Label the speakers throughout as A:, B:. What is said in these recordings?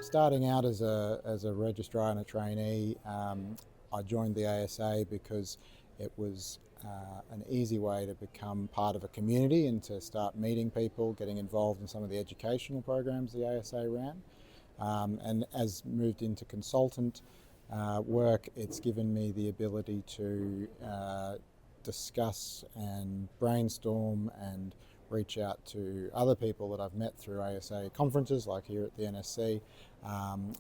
A: Starting out as a registrar and a trainee, I joined the ASA because it was an easy way to become part of a community and to start meeting people, getting involved in some of the educational programs the ASA ran. And as moved into consultant work, it's given me the ability to discuss and brainstorm and reach out to other people that I've met through ASA conferences like here at the NSC,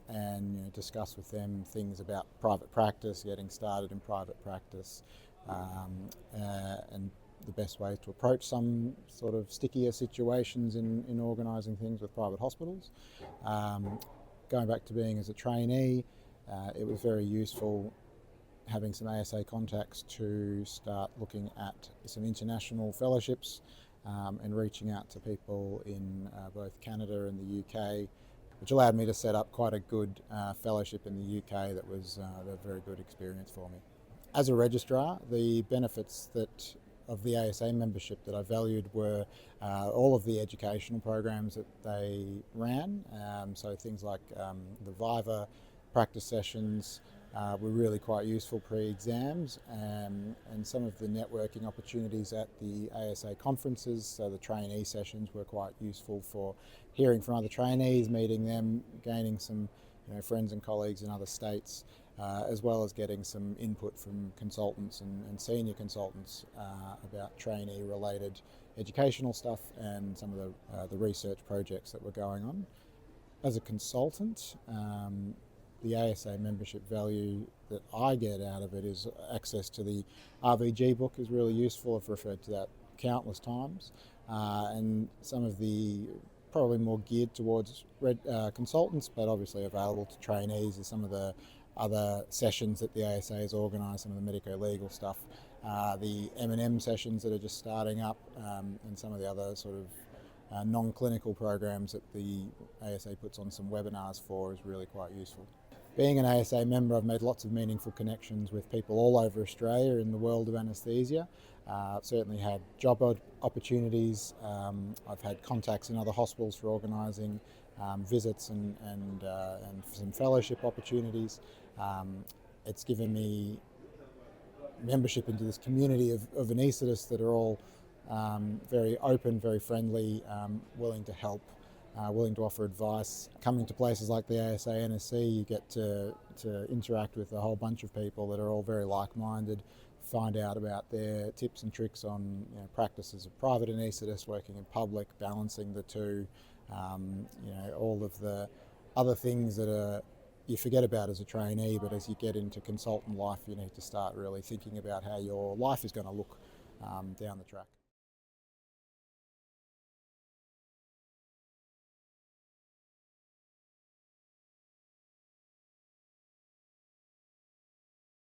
A: and discuss with them things about private practice, getting started in private practice, and the best way to approach some sort of stickier situations in organising things with private hospitals. Going back to being as a trainee, it was very useful having some ASA contacts to start looking at some international fellowships and reaching out to people in both Canada and the UK, which allowed me to set up quite a good fellowship in the UK that was a very good experience for me. As a registrar, the benefits of the ASA membership that I valued were all of the educational programs that they ran, so things like the Viva practice sessions were really quite useful pre-exams, and some of the networking opportunities at the ASA conferences, so the trainee sessions were quite useful for hearing from other trainees, meeting them, gaining some friends and colleagues in other states, as well as getting some input from consultants and senior consultants about trainee-related educational stuff and some of the research projects that were going on. As a consultant, the ASA membership value that I get out of it is access to the RVG book is really useful. I've referred to that countless times, and some of the probably more geared towards consultants, but obviously available to trainees, is some of the other sessions that the ASA has organised, some of the medico-legal stuff, the M&M sessions that are just starting up, and some of the other sort of non-clinical programs that the ASA puts on some webinars for is really quite useful. Being an ASA member, I've made lots of meaningful connections with people all over Australia in the world of anaesthesia. I've certainly had job opportunities. I've had contacts in other hospitals for organising visits and some fellowship opportunities. It's given me membership into this community of anaesthetists that are all very open, very friendly, willing to help, willing to offer advice. Coming to places like the ASA NSC, you get to interact with a whole bunch of people that are all very like-minded, find out about their tips and tricks on practices of private anaesthetists, working in public, balancing the two, all of the other things that you forget about as a trainee, but as you get into consultant life, you need to start really thinking about how your life is going to look down the track.